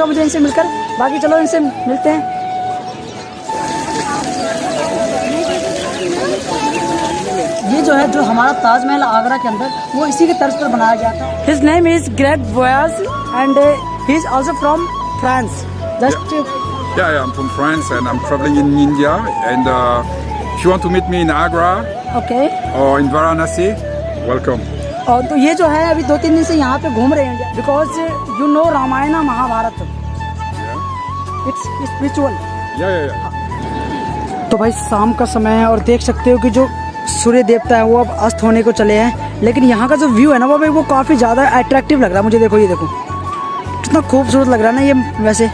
लगा मुझे इनसे मिलकर। बाकी चलो इनसे मिलते हैं। ये जो है जो हमारा ताजमहल आगरा के अंदर वो इसी के तर्ज पर बनाया गया था। His name is Greg boys and he is also from France. Just Yeah, I'm from France and I'm traveling in India. And if you want to meet me in Agra okay. or in Varanasi, welcome. और तो ये जो है अभी 2-3 दिन से यहाँ पे घूम रहे हैं because you know Ramayan Mahabharat it's spiritual. Yeah. तो भाई शाम का समय है और देख सकते हो कि जो सूर्य देवता है वो अब अस्त होने को चले हैं, लेकिन यहाँ का जो व्यू है ना वो भाई वो काफ़ी ज़्यादा अट्रैक्टिव लग रहा है मुझे। देखो ये देखो कितना खूबसूरत लग रहा है ना ये। वैसे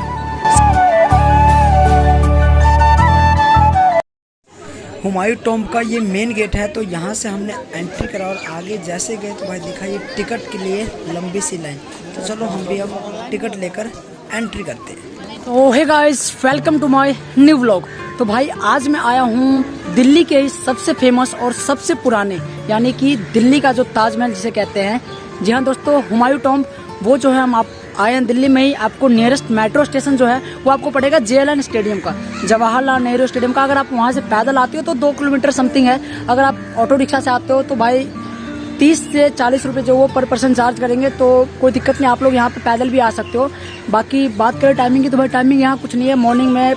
हुमायूं टॉम्ब का ये मेन गेट है, तो यहाँ से हमने एंट्री करा और आगे जैसे गए तो भाई देखा ये टिकट के लिए लंबी सी लाइन। तो चलो हम भी अब टिकट लेकर एंट्री करते हैं। तो hey guys, welcome to my new vlog. तो भाई आज मैं आया हूँ दिल्ली के सबसे फेमस और सबसे पुराने यानी कि दिल्ली का जो ताजमहल जिसे कहते हैं। जी हाँ दोस्तों, हुमायूं टॉम्ब वो जो है हम आप आए हैं दिल्ली में ही। आपको नियरेस्ट मेट्रो स्टेशन जो है वो आपको पड़ेगा JLN स्टेडियम का, जवाहरलाल नेहरू स्टेडियम का। अगर आप वहाँ से पैदल आते हो तो 2 किलोमीटर समथिंग है। अगर आप ऑटो रिक्शा से आते हो तो भाई 30 से 40 रुपये जो वो पर पर्सन चार्ज करेंगे, तो कोई दिक्कत नहीं, आप लोग यहाँ पे पैदल भी आ सकते हो। बाकी बात करें टाइमिंग की तो भाई टाइमिंग यहाँ कुछ नहीं है। मॉर्निंग में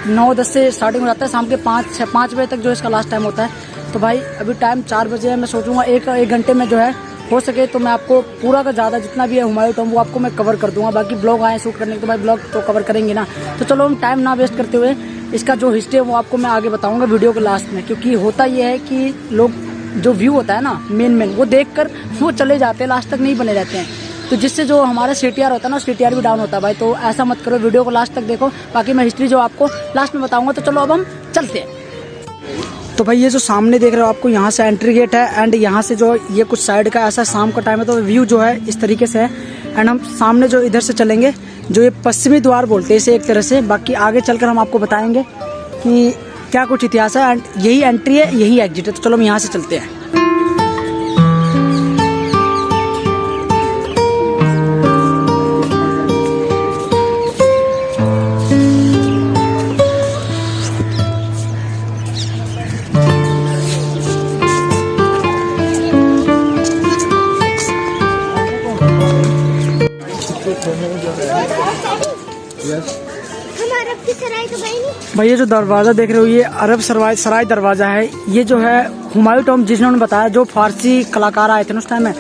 9-10 से स्टार्टिंग हो जाता है, शाम के 5 बजे तक जो इसका लास्ट टाइम होता है। तो भाई अभी टाइम 4 बजे है। मैं सोचूंगा एक घंटे में जो है हो सके तो मैं आपको पूरा का ज़्यादा जितना भी है हुमायूं टॉम्ब वो आपको मैं कवर कर दूंगा। बाकी ब्लॉग आए शूट करने के तो भाई ब्लॉग तो कवर करेंगे ना। तो चलो हम टाइम ना वेस्ट करते हुए इसका जो हिस्ट्री है वो आपको मैं आगे बताऊंगा वीडियो के लास्ट में। क्योंकि होता ये है कि लोग जो व्यू होता है ना मेन वो देख कर वो चले जाते हैं, लास्ट तक नहीं बने रहते हैं। तो जिससे जो हमारा CTR होता है ना CTR भी डाउन होता है भाई। तो ऐसा मत करो, वीडियो को लास्ट तक देखो। बाकी मैं हिस्ट्री जो आपको लास्ट में बताऊँगा। तो चलो अब हम चलते हैं। तो भाई ये जो सामने देख रहे हो आपको यहाँ से एंट्री गेट है एंड यहाँ से जो ये कुछ साइड का ऐसा शाम का टाइम है तो व्यू जो है इस तरीके से है। एंड हम सामने जो इधर से चलेंगे जो ये पश्चिमी द्वार बोलते हैं इसे एक तरह से। बाकी आगे चलकर हम आपको बताएंगे कि क्या कुछ इतिहास है। एंड यही एंट्री है, यही एग्जिट है। तो चलो हम यहाँ से चलते हैं। भाई ये जो दरवाज़ा देख रहे हो ये अरब सराय दरवाज़ा है। ये जो है हुमायूं टॉम्ब जिन्होंने बताया, जो फारसी कलाकार आए थे उस टाइम में,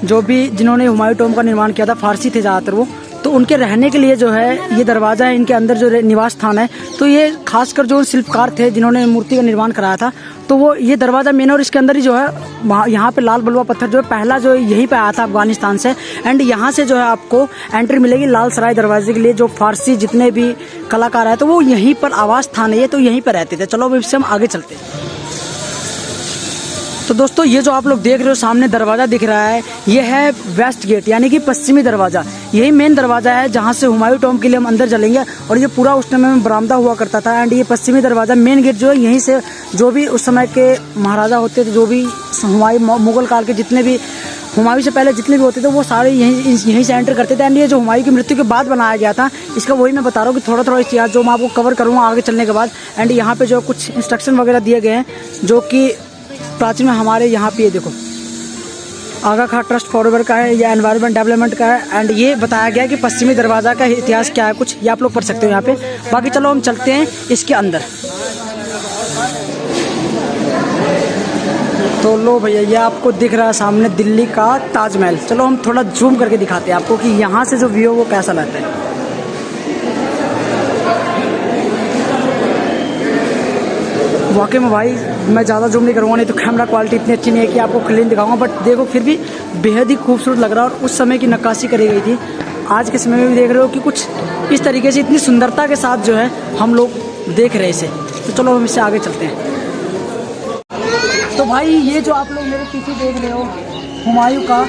जो भी जिन्होंने हुमायूं टॉम्ब का निर्माण किया था फारसी थे ज़्यादातर वो। तो उनके रहने के लिए जो है ये दरवाज़ा है, इनके अंदर जो निवास स्थान है। तो ये खासकर जो शिल्पकार थे जिन्होंने मूर्ति का निर्माण कराया था तो वो ये दरवाज़ा मेन, और इसके अंदर ही जो है यहाँ पे लाल बलुआ पत्थर जो है पहला जो यहीं पे आया था अफगानिस्तान से। एंड यहाँ से जो है आपको एंट्री मिलेगी लाल सराय दरवाजे के लिए। जो फारसी जितने भी कलाकार आए तो वो यहीं पर आवास स्थान है ये, तो यहीं पर रहते थे। चलो अब इससे हम आगे चलते हैं। तो दोस्तों ये जो आप लोग देख रहे हो सामने दरवाज़ा दिख रहा है ये है वेस्ट गेट यानी कि पश्चिमी दरवाज़ा। यही मेन दरवाज़ा है जहाँ से हुमायूं टॉम्ब के लिए हम अंदर चलेंगे। और ये पूरा उस समय में बरामदा हुआ करता था। एंड ये पश्चिमी दरवाज़ा मेन गेट जो है यहीं से जो भी उस समय के महाराजा होते थे, जो भी हुमायूं मुगल काल के जितने भी हुमायूं से पहले जितने भी होते थे वो सारे यहीं से एंटर करते थे। एंड ये जो हुमायूं की मृत्यु के बाद बनाया गया था इसका वही मैं बता रहा हूँ कि थोड़ा इतिहास जो मैं आपको कवर करूँगा आगे चलने के बाद। एंड यहाँ पे जो कुछ इंस्ट्रक्शन वगैरह दिए गए हैं जो कि प्राचीन में हमारे यहाँ पे देखो आगा खान ट्रस्ट फॉरएवर का है या एनवायरनमेंट डेवलपमेंट का है। एंड ये बताया गया कि पश्चिमी दरवाज़ा का इतिहास क्या है कुछ ये आप लोग पढ़ सकते हो यहाँ पे। बाकी चलो हम चलते हैं इसके अंदर। तो लो भैया ये आपको दिख रहा है सामने दिल्ली का ताजमहल। चलो हम थोड़ा जूम करके दिखाते हैं आपको कि यहाँ से जो व्यू है वो कैसा लगता है। वाकई में भाई मैं ज़्यादा जूम नहीं करूँगा, नहीं तो कैमरा क्वालिटी इतनी अच्छी नहीं है कि आपको क्लीन दिखाऊंगा। बट देखो फिर भी बेहद ही खूबसूरत लग रहा है। और उस समय की नक्काशी करी गई थी, आज के समय में भी देख रहे हो कि कुछ इस तरीके से इतनी सुंदरता के साथ जो है हम लोग देख रहे इसे। तो चलो हम इससे आगे चलते हैं। तो भाई ये जो आप लोग मेरे पीछे देख रहे हो हुमायूं का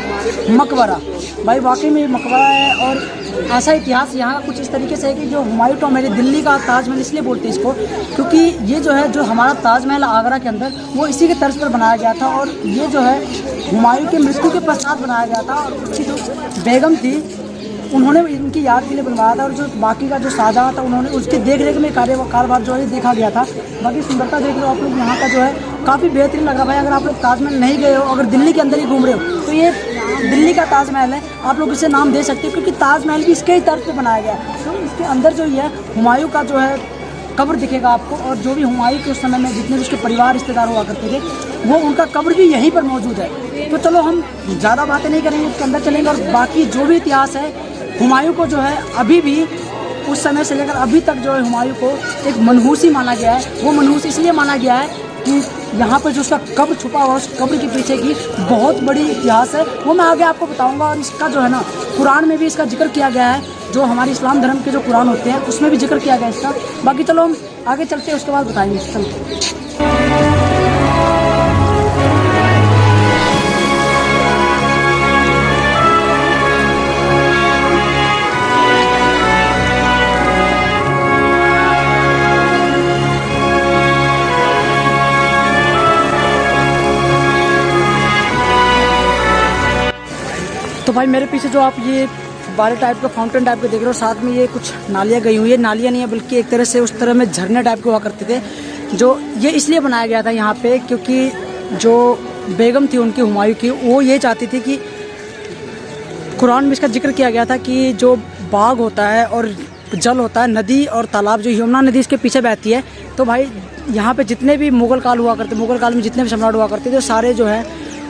मकबरा, भाई वाकई में मकबरा है। और ऐसा इतिहास यहाँ का कुछ इस तरीके से है कि जो हुमायूं टॉम्ब मेरे दिल्ली का ताजमहल इसलिए बोलते हैं इसको क्योंकि ये जो है जो हमारा ताजमहल आगरा के अंदर वो इसी के तर्ज पर बनाया गया था। और ये जो है हुमायूं की मृत्यु के पश्चात बनाया गया था। और उसकी जो बेगम थी उन्होंने इनकी याद के लिए बनवाया था, और जो बाकी का जो शाहजहाँ था उन्होंने उसके देख रेख में कारोबार जो है देखा गया था। बाकी सुंदरता देख लो आप लोग, यहाँ का जो है काफ़ी बेहतरीन लग रहा है भाई। अगर आप लोग ताजमहल नहीं गए हो, अगर दिल्ली के अंदर ही घूम रहे हो, तो ये दिल्ली का ताजमहल है, आप लोग इसे नाम दे सकते हो, क्योंकि ताजमहल भी इसके ही तर्ज पे बनाया गया है। तो इसके अंदर जो है हुमायूं का जो है कब्र दिखेगा आपको, और जो भी हुमायूं के उस समय में जितने भी उसके परिवार रिश्तेदार हुआ करते थे, वो उनका कब्र भी यहीं पर मौजूद है। तो चलो हम ज़्यादा बातें नहीं करेंगे, उसके अंदर चलेंगे, और बाकी जो भी इतिहास है हुमायूं को जो है अभी भी उस समय से लेकर अभी तक जो है हुमायूं को एक मनहूस ही माना गया है। वो मनहूस इसलिए माना गया है कि यहाँ पर जो उसका कब्र छुपा हुआ, उस कब्र के पीछे की बहुत बड़ी इतिहास है, वो मैं आगे आपको बताऊँगा। और इसका जो है ना कुरान में भी इसका जिक्र किया गया है, जो हमारे इस्लाम धर्म के जो कुरान होते हैं उसमें भी जिक्र किया गया है इसका। बाकी चलो हम आगे चलते हैं, उसके बाद बताएंगे। चलते तो भाई मेरे पीछे जो आप ये फुब्बारे टाइप का फाउंटेन टाइप के देख रहे हो, साथ में ये कुछ नालियाँ गई हुई है। नालियाँ नहीं है बल्कि एक तरह से उस तरह में झरने टाइप के हुआ करते थे, जो ये इसलिए बनाया गया था यहाँ पे क्योंकि जो बेगम थी उनकी हुमायूं की, वो ये चाहती थी कि कुरान में इसका जिक्र किया गया था कि जो बाग होता है और जल होता है, नदी और तालाब, जो यमुना नदी इसके पीछे बहती है, तो भाई यहाँ पे जितने भी मुगल काल हुआ करते, मुगल काल में जितने भी सम्राट हुआ करते थे, सारे जो है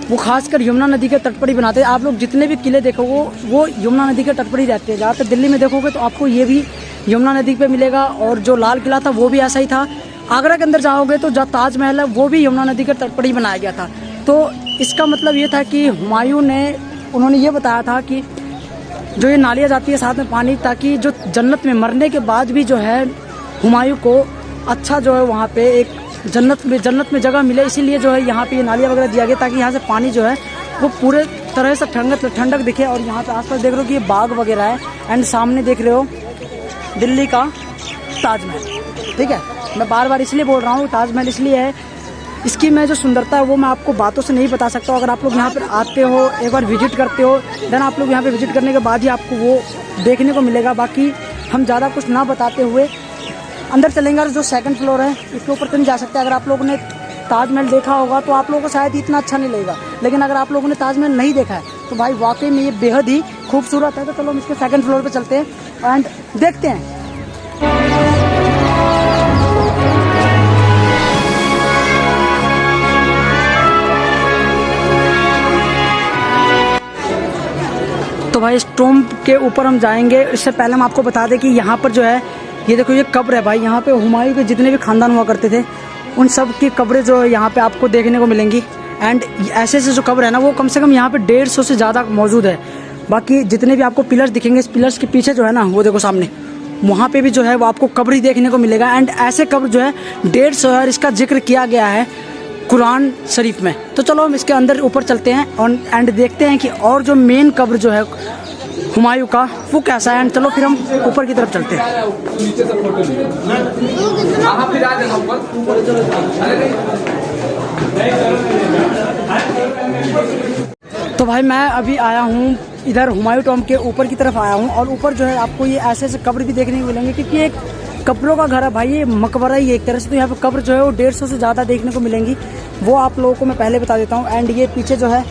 वो खासकर यमुना नदी के तट पर ही बनाते हैं। आप लोग जितने भी किले देखोगे वो यमुना नदी के तट पर ही रहते हैं। ज़्यादातर दिल्ली में देखोगे तो आपको ये भी यमुना नदी पे मिलेगा, और जो लाल किला था वो भी ऐसा ही था। आगरा के अंदर जाओगे तो जो ताजमहल है वो भी यमुना नदी के तट पर ही बनाया गया था। तो इसका मतलब ये था कि हुमायूं ने, उन्होंने ये बताया था कि जो ये नालियाँ जाती है साथ में पानी, ताकि जो जन्नत में मरने के बाद भी जो है हुमायूं को अच्छा जो है वहाँ पे एक जन्नत में जगह मिले, इसीलिए जो है यहाँ पे ये नालियाँ वगैरह दिया गया, ताकि यहाँ से पानी जो है वो पूरे तरह से ठंडक दिखे। और यहाँ पे आसपास देख रहे हो कि ये बाग वगैरह है, एंड सामने देख रहे हो दिल्ली का ताजमहल। ठीक है, मैं बार बार इसलिए बोल रहा हूँ ताजमहल इसलिए है, इसकी मैं जो सुंदरता है वो मैं आपको बातों से नहीं बता सकता। अगर आप लोग यहाँ पर आते हो, एक बार विजिट करते हो, देन आप लोग यहाँ पर विजिट करने के बाद ही आपको वो देखने को मिलेगा। बाकी हम ज़्यादा कुछ ना बताते हुए अंदर चलेंगे। और जो सेकंड फ्लोर है इसके ऊपर तो नहीं जा सकते। अगर आप लोगों ने ताजमहल देखा होगा तो आप लोगों को शायद इतना अच्छा नहीं लगेगा, लेकिन अगर आप लोगों ने ताजमहल नहीं देखा है तो भाई वाकई में ये बेहद ही खूबसूरत है। तो चलो हम इसके सेकंड फ्लोर पे चलते हैं एंड देखते हैं। तो भाई इस टॉम्ब के ऊपर हम जाएंगे। इससे पहले हम आपको बता दें कि यहाँ पर जो है ये देखो ये कब्र है भाई। यहाँ पे हुमायूं के जितने भी खानदान हुआ करते थे उन सब की कब्रें जो है यहाँ पे आपको देखने को मिलेंगी। एंड ऐसे जो कब्र है ना वो कम से कम यहाँ पे 150 से ज़्यादा मौजूद है। बाकी जितने भी आपको पिलर्स दिखेंगे, इस पिलर्स के पीछे जो है ना वो देखो सामने, वहाँ पे भी जो है वो आपको कब्र ही देखने को मिलेगा। एंड ऐसे कब्र जो है 150 है, इसका जिक्र किया गया है कुरान शरीफ में। तो चलो हम इसके अंदर ऊपर चलते हैं एंड देखते हैं कि और जो मेन कब्र जो है हुमायूं का वो कैसा है। एंड चलो फिर हम ऊपर की तरफ चलते हैं। तो भाई मैं अभी आया हूँ इधर हुमायूं टॉम्ब के ऊपर की तरफ आया हूँ, और ऊपर जो है आपको ये ऐसे ऐसे कब्र भी देखने को मिलेंगे, क्योंकि एक कब्रों का घर है भाई, ये मकबरा ही एक तरह से। तो यहाँ पे कब्र जो है वो 150 से ज़्यादा देखने को मिलेंगी, वो आप लोगों को मैं पहले बता देता हूँ। एंड ये पीछे जो है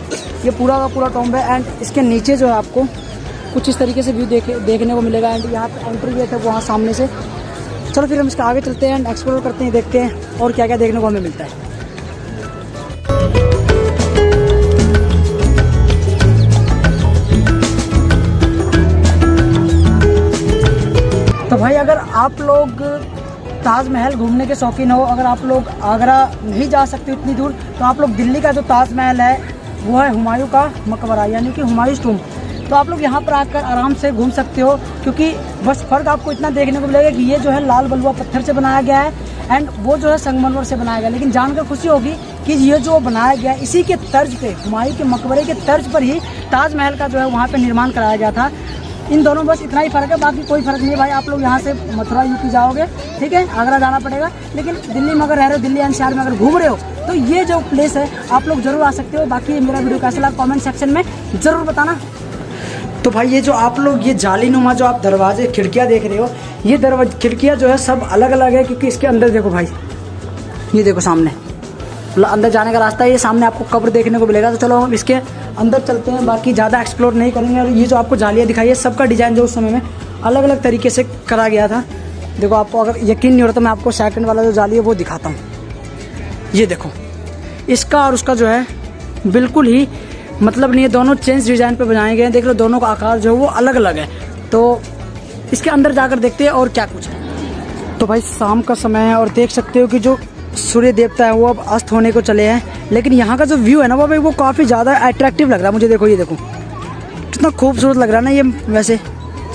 ये पूरा का पूरा टॉम्ब है, एंड इसके नीचे जो है आपको कुछ इस तरीके से व्यू देखने को मिलेगा। एंड यहाँ पे एंट्री गेट है वहाँ सामने से। चलो फिर हम इसके आगे चलते हैं एंड एक्सप्लोर करते हैं, देखते हैं और क्या क्या देखने को हमें मिलता है। तो भाई अगर आप लोग ताजमहल घूमने के शौकीन हो, अगर आप लोग आगरा नहीं जा सकते इतनी दूर, तो आप लोग दिल्ली का जो ताजमहल है वो है हुमायूं का मकबरा, यानी कि हुमायूं टॉम्ब। तो आप लोग यहाँ पर आकर आराम से घूम सकते हो, क्योंकि बस फ़र्क आपको इतना देखने को मिलेगा कि ये जो है लाल बलुआ पत्थर से बनाया गया है, एंड वो जो है संगमरमर से बनाया गया। लेकिन जानकर खुशी होगी कि ये जो बनाया गया इसी के तर्ज पे, हुमायूं के मकबरे के तर्ज पर ही ताजमहल का जो है वहाँ पर निर्माण कराया गया था। इन दोनों बस इतना ही फ़र्क है, बाकी कोई फ़र्क नहीं है भाई। आप लोग यहाँ से मथुरा यूपी जाओगे, ठीक है, आगरा जाना पड़ेगा, लेकिन दिल्ली में अगर रह रहे हो, दिल्ली एनसीआर में अगर घूम रहे हो, तो ये जो प्लेस है आप लोग ज़रूर आ सकते हो। बाकी मेरा वीडियो कैसा लगा कमेंट सेक्शन में ज़रूर बताना। तो भाई ये जो आप लोग ये जालीनुमा जो आप दरवाजे खिड़कियाँ देख रहे हो, ये दरवाजे खिड़कियाँ जो है सब अलग अलग है, क्योंकि इसके अंदर देखो भाई, ये देखो सामने अंदर जाने का रास्ता है, ये सामने आपको कब्र देखने को मिलेगा। तो चलो हम इसके अंदर चलते हैं, बाकी ज़्यादा एक्सप्लोर नहीं करेंगे। और ये जो आपको जालियाँ दिखाई है, सबका डिज़ाइन जो उस समय में अलग अलग तरीके से करा गया था। देखो आपको अगर यकीन नहीं हो रहा तो मैं आपको सेकंड वाला जो जाली है वो दिखाता हूँ। ये देखो इसका और उसका जो है बिल्कुल ही मतलब नहीं है, दोनों चेंज डिज़ाइन पे बनाए गए हैं। देख लो दोनों का आकार जो है वो अलग अलग है। तो इसके अंदर जाकर देखते हैं और क्या कुछ है। तो भाई शाम का समय है और देख सकते हो कि जो सूर्य देवता है वो अब अस्त होने को चले हैं, लेकिन यहाँ का जो व्यू है ना वो भाई वो काफ़ी ज़्यादा अट्रैक्टिव लग रहा है मुझे। देखो ये देखो कितना खूबसूरत लग रहा है ना ये, वैसे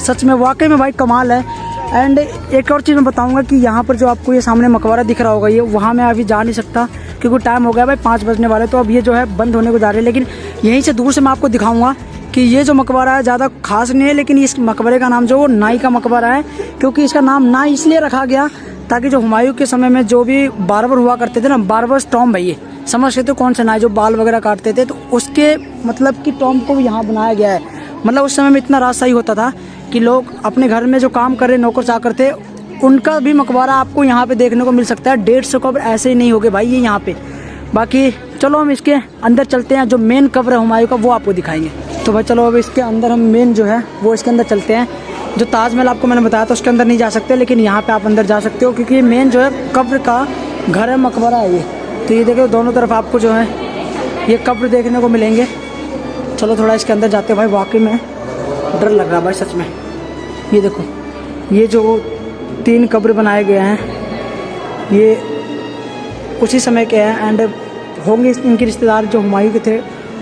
सच में वाकई में भाई कमाल है। एंड एक और चीज़ मैं बताऊंगा कि यहाँ पर जो आपको ये सामने मकबरा दिख रहा होगा, ये वहाँ मैं अभी जा नहीं सकता क्योंकि टाइम हो गया भाई 5 बजने वाले, तो अब ये जो है बंद होने को जा रहे हैं। लेकिन यहीं से दूर से मैं आपको दिखाऊंगा कि ये जो मकबरा है ज़्यादा खास नहीं है, लेकिन इस मकबरे का नाम जो वो नाई का मकबरा है, क्योंकि इसका नाम नाई इसलिए रखा गया ताकि जो हुमायूं के समय में जो भी बार्बर हुआ करते थे ना, बार्बर्स टॉम्ब है ये, समझ सकते हो कौन सा नाई जो बाल वगैरह काटते थे, तो उसके मतलब कि टॉम्ब को भी यहाँ बनाया गया है। मतलब उस समय में इतना रास्ता ही होता था कि लोग अपने घर में जो काम कर रहे नौकर चाकर थे उनका भी मकबरा आपको यहाँ पे देखने को मिल सकता है। 150 कब्र ऐसे ही नहीं होगे भाई ये यहाँ पे। बाकी चलो हम इसके अंदर चलते हैं, जो मेन कब्र है हुमायूं का वो आपको दिखाएंगे। तो भाई चलो अब इसके अंदर हम मेन जो है वो इसके अंदर चलते हैं। जो ताजमहल आपको मैंने बताया था उसके अंदर नहीं जा सकते, लेकिन यहाँ पे आप अंदर जा सकते हो क्योंकि ये मेन जो है कब्र का घर है, मकबरा है ये। तो ये देखो दोनों तरफ आपको जो है ये कब्र देखने को मिलेंगे। चलो थोड़ा इसके अंदर जाते हैं भाई, वाकई में डर लग रहा है भाई सच में। ये देखो ये जो 3 कब्र बनाए गए हैं ये उसी समय के हैं एंड होंगे इनके रिश्तेदार जो हुमायूं के थे,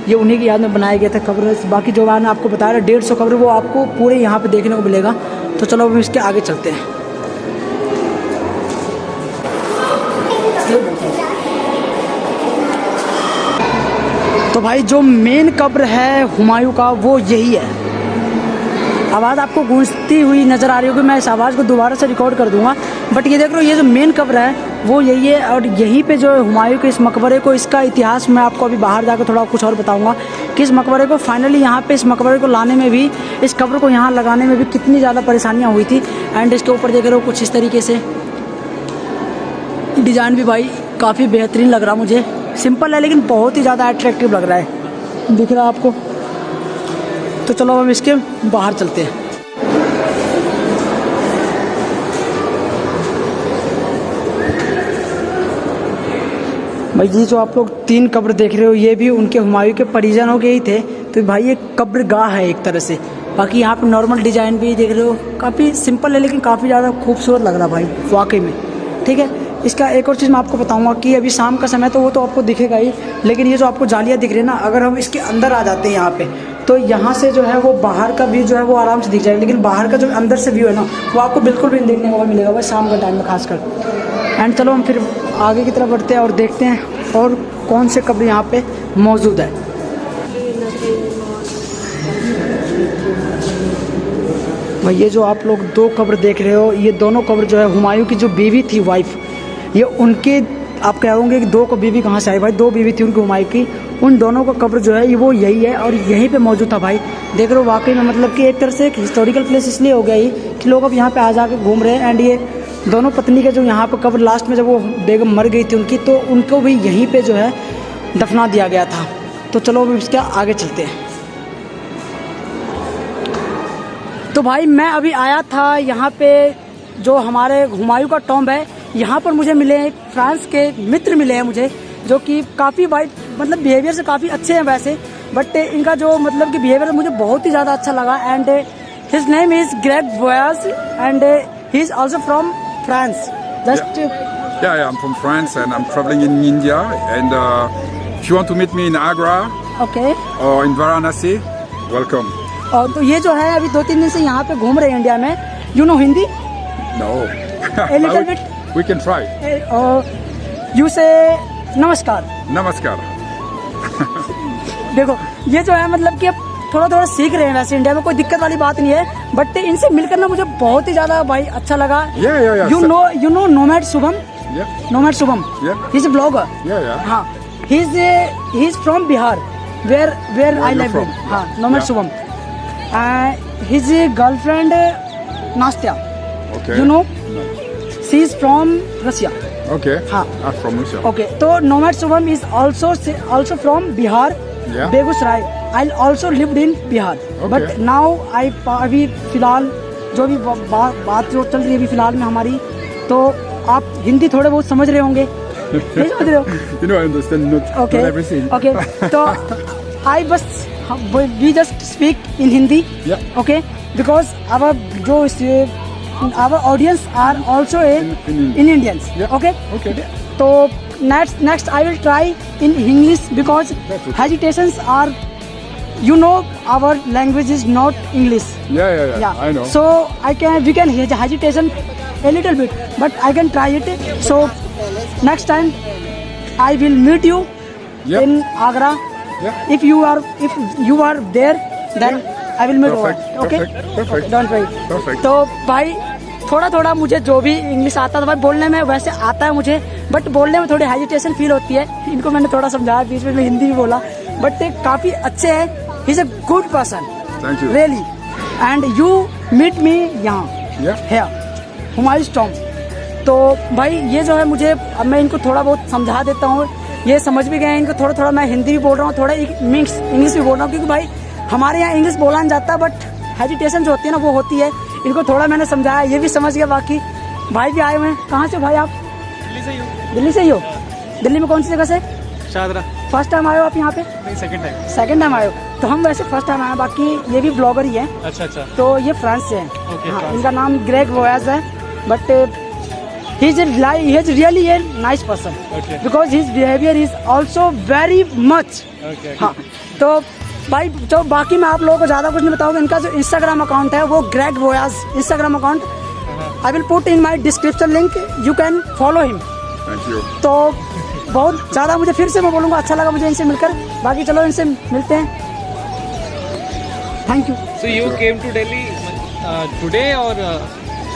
ये उन्हीं की याद में बनाया गया था कब्र। बाकी जो मैंने आपको बताया 150 कब्र वो आपको पूरे यहाँ पे देखने को मिलेगा। तो चलो हम इसके आगे चलते हैं। तो भाई जो मेन कब्र है हुमायूं का वो यही है। आवाज़ आपको गूंजती हुई नज़र आ रही होगी, मैं इस आवाज़ को दोबारा से रिकॉर्ड कर दूंगा, बट ये देख लो ये जो मेन कब्र है वो यही है। और यहीं पे जो हुमायूं के इस मकबरे को, इसका इतिहास मैं आपको अभी बाहर जाकर थोड़ा कुछ और बताऊंगा कि इस मकबरे को फाइनली यहाँ पे इस मकबरे को लाने में भी, इस कब्र को यहाँ लगाने में भी कितनी ज़्यादा परेशानियाँ हुई थी। एंड इसके ऊपर देख रहे हो कुछ इस तरीके से डिज़ाइन भी भाई काफ़ी बेहतरीन लग रहा मुझे। सिंपल है लेकिन बहुत ही ज़्यादा अट्रैक्टिव लग रहा है, दिख रहा है आपको। तो चलो हम इसके बाहर चलते हैं। भाई ये जो आप लोग 3 कब्र देख रहे हो ये भी उनके हुमायूं के परिजनों के ही थे। तो भाई ये कब्र गाह है एक तरह से। बाकी यहाँ पे नॉर्मल डिज़ाइन भी देख रहे हो, काफ़ी सिंपल है लेकिन काफ़ी ज़्यादा खूबसूरत लग रहा भाई वाकई में। ठीक है, इसका एक और चीज़ मैं आपको बताऊंगा कि अभी शाम का समय तो वो तो आपको दिखेगा ही, लेकिन ये जो आपको जालियाँ दिख रही है ना, अगर हम इसके अंदर आ जाते हैं यहाँ पे तो यहाँ से जो है वो बाहर का व्यू जो है वो आराम से दिख जाएगा, लेकिन बाहर का जो अंदर से व्यू है ना वो आपको बिल्कुल भी नहीं देखने को मिलेगा भाई शाम का टाइम में खासकर। एंड चलो हम फिर आगे की तरफ बढ़ते हैं और देखते हैं और कौन से कब्र यहाँ पे मौजूद है। भाई ये जो आप लोग 2 कब्र देख रहे हो, ये दोनों कब्र जो है हुमायूं की जो बीवी थी वाइफ, ये उनके आप कह होंगे कि 2 को बीवी कहाँ से आई, भाई 2 बीवी थी उनकी हुमायूं की, उन दोनों का कब्र जो है ये वो यही है और यहीं पे मौजूद था भाई। देख रहे हो वाकई में मतलब कि एक तरह से एक हिस्टोरिकल प्लेस इसलिए हो गया ही कि लोग अब यहाँ पे आ जाके घूम रहे हैं। एंड ये दोनों पत्नी के जो यहाँ पे कब्र लास्ट में जब वो बेगम मर गई थी उनकी, तो उनको भी यहीं पे जो है दफना दिया गया था। तो चलो अब इसके आगे चलते हैं। तो भाई मैं अभी आया था यहाँ पे जो हमारे हुमायूं का टॉम्ब है, यहाँ पर मुझे मिले एक फ्रांस के मित्र मिले हैं मुझे, जो कि काफ़ी भाई मतलब बिहेवियर से काफ़ी अच्छे हैं वैसे, बट इनका जो मतलब कि बिहेवियर मुझे बहुत ही ज़्यादा अच्छा लगा। And his name is Greg Boyaj and he is also from France. Just Yeah, I'm from France and I'm traveling in India. And if you want to meet me in Agra okay. or in Varanasi, welcome. और तो ये जो है अभी 2-3 दिन से यहाँ पे घूम रहे हैं इंडिया में। You know Hindi? No. A little bit. We can try. You से नमस्कार। Namaskar. देखो ये जो है मतलब कि अब थोड़ा सीख रहे हैं वैसे, इंडिया में कोई दिक्कत वाली बात नहीं है, बट इनसे मिलकर ना मुझे बहुत ही ज़्यादा भाई अच्छा लगा। Yeah. You know nomad Shubham? Yeah. Nomad Shubham? Yeah. He's a blogger. Yeah. हाँ, he's from Bihar, where I you're live from? in. हाँ, nomad Yeah. Shubham. His girlfriend Nastya, Okay. you know, No. she is from Russia. Okay. हाँ. From Russia. Okay, so Nomad Shubham is also from Bihar, Yeah. Begusarai. I also lived in Bihar, Okay. but now अभी फिलहाल जो भी बात जो चल रही है अभी फिलहाल में हमारी, तो आप हिंदी थोड़े बहुत समझ रहे होंगे, नहीं समझ रहे हो? You know, I understand not, Okay. not everything. Okay, तो we just speak in Hindi. Yeah. Okay, because our audience are also In Indians. Yeah. Okay. Okay. So next I will try in English because That's okay. hesitations are, you know, our language is not English. Yeah. I know. So we can hear the hesitation a little bit, but I can try it. So next time I will meet you Yep. in Agra. Yeah. If you are there, then I will meet over. Perfect. Okay. Perfect. Okay, don't worry. Perfect. तो भाई थोड़ा मुझे जो भी English आता था भाई बोलने में वैसे आता है मुझे, बट बोलने में थोड़ी हेजिटेशन फील होती है। इनको मैंने थोड़ा समझाया, बीच में हिंदी भी बोला, बट काफ़ी अच्छे हैं। He is a good person, Thank you. Really, and you meet me यहाँ Yeah. है हुमायूं टॉम्ब। तो भाई ये जो है मुझे, अब मैं इनको थोड़ा बहुत समझा देता हूँ, ये समझ भी गए हैं इनको। थोड़ा मैं हिंदी भी बोल रहा हूँ, थोड़ा मिक्स इंग्लिश भी बोल रहा हूँ, क्योंकि भाई हमारे यहाँ इंग्लिश बोला नहीं जाता, बट हेजिटेशन जो होती है ना वो होती है। इनको थोड़ा मैंने समझाया, ये भी समझ गया। बाकी भाई भी आए हुए हैं। कहाँ से भाई आप? दिल्ली से ही हो? दिल्ली में कौन सी जगह से? शादरा। फर्स्ट टाइम आए हो आप यहाँ पे? नहीं, सेकंड टाइम आए हो? तो हम वैसे फर्स्ट टाइम आए हैं, बाकी ये भी ब्लॉगर ही है। अच्छा। तो ये फ्रांस से हैं। Okay, हाँ, France। इनका नाम ग्रेग वोयाज है, but he is really a nice person. Okay. Because his behavior is also very much. Okay. हाँ, तो भाई जो बाकी मैं आप लोगों को ज़्यादा कुछ नहीं बताऊंगा। इनका जो इंस्टाग्राम अकाउंट है वो Greg voyage Instagram account, I will put in my description link, you can follow him. Thank you. तो बहुत ज़्यादा मुझे फिर से मैं बोलूँगा अच्छा लगा मुझे इनसे मिलकर। बाकी चलो इनसे मिलते हैं। Thank you. So you came to Delhi today or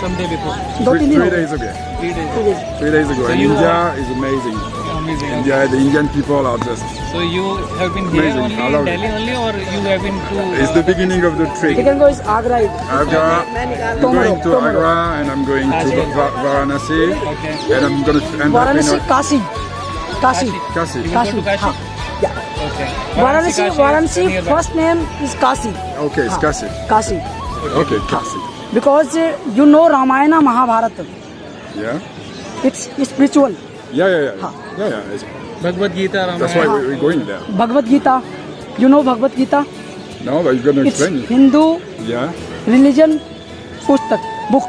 some day before? 2-3 दिन हो Three गए। days ago. 3 days. 3 days। 3 days ago. So And you India are- is amazing. Amazing. India, the Indian people are just. So you have been here Amazing. only I in love it. Delhi only, or you have been to? It's the beginning of the trip. You can go is Agra. Agra. I'm Tomorrow, going to tomorrow. Agra and I'm going to Varanasi. Okay. And I'm going to end up Varanasi, in Kashi, Kashi. You will go to Kashi? हाँ, yeah. Okay. Varanasi, Kashi is Varanasi nearby. First name is Kashi. Okay, it's Kashi. Kashi, Okay, Kashi. Because you know Ramayan Mahabharat, Yeah? It's spiritual. Yeah. It's, Bhagavad Gita, that's why Ramayana. we're going there. Bhagavad Gita, you know Bhagavad Gita, No, but you're going to it's explain it. Hindu Yeah? Religion पुस्तक, book.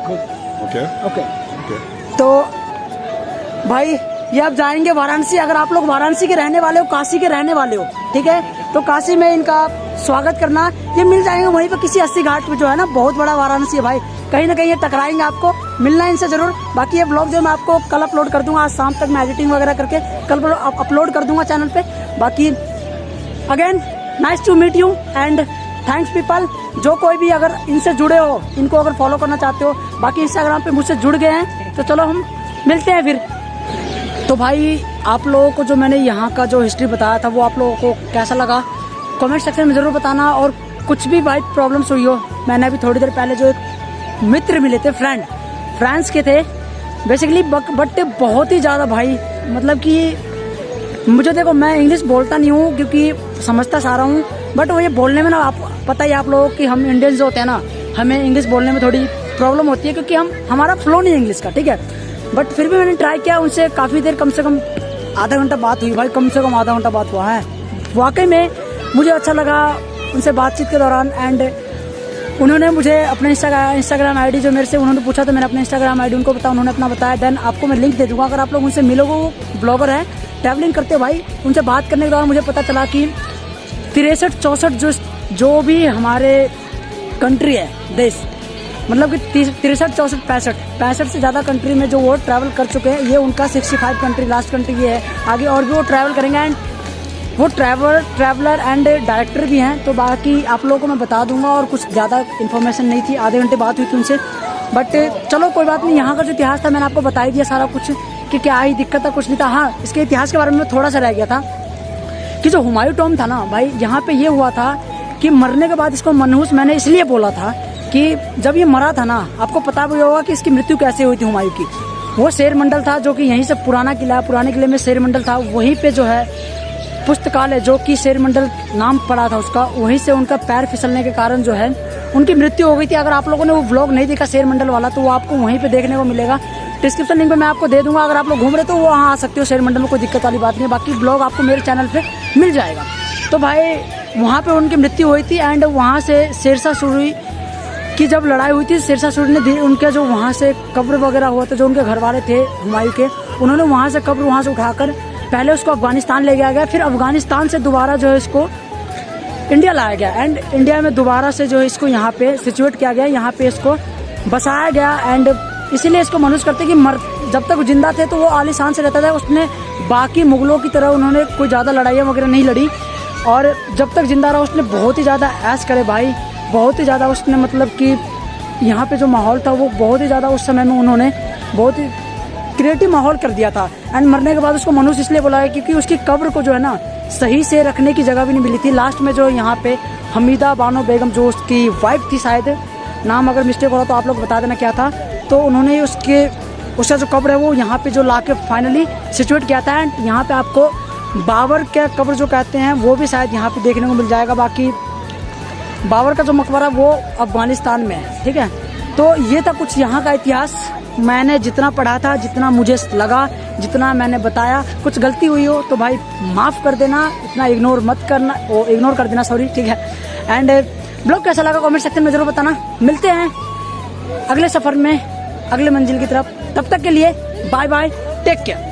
Okay. Okay, Okay. तो भाई ये आप जाएंगे वाराणसी। अगर आप लोग वाराणसी के रहने वाले हो, काशी के रहने वाले हो, ठीक है, तो काशी में इनका स्वागत करना। ये मिल जाएंगे वहीं पे किसी 80 घाट पे, जो है ना बहुत बड़ा वाराणसी है भाई। कहीं ना कहीं ये टकराएंगे, आपको मिलना है इनसे जरूर। बाकी ये ब्लॉग जो मैं आपको कल अपलोड कर दूंगा, आज शाम तक मैं एडिटिंग वगैरह करके कल अपलोड कर दूंगा चैनल पे। बाकी again nice to meet you and thanks people. जो कोई भी अगर इनसे जुड़े हो, इनको अगर फॉलो करना चाहते हो, बाकी इंस्टाग्राम पे मुझसे जुड़ गए हैं, तो चलो हम मिलते हैं फिर। तो भाई आप लोगों को जो मैंने यहाँ का जो हिस्ट्री बताया था वो आप लोगों को कैसा लगा कमेंट सेक्शन में ज़रूर बताना। और कुछ भी भाई प्रॉब्लम्स हुई हो, मैंने अभी थोड़ी देर पहले जो एक मित्र मिले थे, फ्रांस के थे बेसिकली, बट बहुत ही ज़्यादा भाई, मतलब कि मुझे देखो मैं इंग्लिश बोलता नहीं हूँ क्योंकि समझता सारा हूँ, बट वो ये बोलने में ना, आप पता ही आप लोगों की हम इंडियंस होते हैं ना, हमें इंग्लिश बोलने में थोड़ी प्रॉब्लम होती है क्योंकि हमारा फ्लो नहीं है इंग्लिश का, ठीक है। बट फिर भी मैंने ट्राई किया, उनसे काफ़ी देर, कम से कम आधा घंटा बात हुई भाई, कम से कम आधा घंटा बात हुआ है। वाकई में मुझे अच्छा लगा उनसे बातचीत के दौरान। एंड उन्होंने मुझे अपने इंस्टाग्राम आईडी जो मेरे से उन्होंने पूछा, तो मैंने अपने इंस्टाग्राम आईडी उनको बताया, उन्होंने अपना बताया। देन आपको मैं लिंक दे दूँगा, अगर आप लोग उनसे मिलोगे, वो ब्लॉगर है, ट्रैवलिंग करते हो भाई। उनसे बात करने के दौरान मुझे पता चला कि 63-64 जो भी हमारे कंट्री है, देश, मतलब कि 63-64-65 से ज़्यादा कंट्री में जो वो ट्रैवल कर चुके हैं। ये उनका 65 कंट्री, लास्ट कंट्री ये है। आगे और भी वो ट्रैवल करेंगे एंड वो ट्रैवलर एंड डायरेक्टर भी हैं। तो बाकी आप लोगों को मैं बता दूंगा, और कुछ ज़्यादा इन्फॉर्मेशन नहीं थी, आधे घंटे बात हुई थी उनसे। बट चलो कोई बात नहीं, यहाँ का जो इतिहास था मैंने आपको बता ही दिया सारा कुछ, कि क्या ही दिक्कत था, कुछ नहीं था। हाँ, इसके इतिहास के बारे में थोड़ा सा रह गया था कि जो हुमायूं टॉम्ब था ना भाई, यहाँ पे ये हुआ था कि मरने के बाद इसको मनहूस मैंने इसलिए बोला था कि जब ये मरा था ना, आपको पता भी होगा कि इसकी मृत्यु कैसे हुई थी हुमायूं की। वो शेर मंडल था जो कि यहीं से पुराना किला है, पुराने किले में शेर मंडल था, वहीं पे जो है पुस्तकालय जो कि शेर मंडल नाम पड़ा था उसका, वहीं से उनका पैर फिसलने के कारण जो है उनकी मृत्यु हो गई थी। अगर आप लोगों ने वो व्लॉग नहीं देखा शेर मंडल वाला तो वो आपको वहीं पे देखने को मिलेगा। डिस्क्रिप्शन लिंक पे मैं आपको दे दूंगा, अगर आप लोग घूम रहे तो वो वहाँ आ सकते हो शेर मंडल में, कोई दिक्कत वाली बात नहीं है। बाकी ब्लॉग आपको मेरे चैनल पे मिल जाएगा। तो भाई वहाँ पे उनकी मृत्यु हुई थी एंड वहाँ से शेरशाह सूरी की जब लड़ाई हुई थी, शेरशाह सूरी ने उनके जो वहाँ से कब्र वगैरह हुआ था, जो उनके घर वाले थे हुमायूं के, उन्होंने वहाँ से कब्र वहाँ से उठाकर पहले उसको अफगानिस्तान ले गया, फिर अफगानिस्तान से दोबारा जो है इसको इंडिया लाया गया एंड इंडिया में दोबारा से जो है इसको यहाँ पे सिचुएट किया गया, यहाँ पे इसको बसाया गया। एंड इसीलिए इसको मनुष्य करते कि जब तक जिंदा थे तो वो आलीशान से रहता था, उसने बाकी मुगलों की तरह उन्होंने कोई ज़्यादा लड़ाइयाँ वगैरह नहीं लड़ी, और जब तक जिंदा रहा उसने बहुत ही ज़्यादा ऐश करे भाई, बहुत ही ज़्यादा उसने मतलब कि यहाँ पे जो माहौल था वो बहुत ही ज़्यादा उस समय में उन्होंने बहुत ही क्रिएटिव माहौल कर दिया था। एंड मरने के बाद उसको मनुष्य इसलिए बुलाया क्योंकि उसकी कब्र को जो है ना सही से रखने की जगह भी नहीं मिली थी। लास्ट में जो यहाँ पे हमीदा बानो बेगम जो उसकी वाइफ थी, शायद नाम अगर मिस्टेक हो रहा तो आप लोग बता देना क्या था, तो उन्होंने उसका जो कब्र है वो यहाँ पे जो ला के फाइनली सिचुएट किया था। एंड यहाँ पे आपको बाबर का कब्र जो कहते हैं वो भी शायद यहाँ पे देखने को मिल जाएगा। बाकी बाबर का जो मकबरा वो अफगानिस्तान में है, ठीक है। तो ये था कुछ यहाँ का इतिहास, मैंने जितना पढ़ा था, जितना मुझे लगा, जितना मैंने बताया। कुछ गलती हुई हो तो भाई माफ़ कर देना, इतना इग्नोर मत करना, इग्नोर कर देना, सॉरी, ठीक है। एंड ब्लॉग कैसा लगा कमेंट सेक्शन में ज़रूर बताना। मिलते हैं अगले सफ़र में, अगले मंजिल की तरफ, तब तक के लिए बाय बाय, टेक केयर।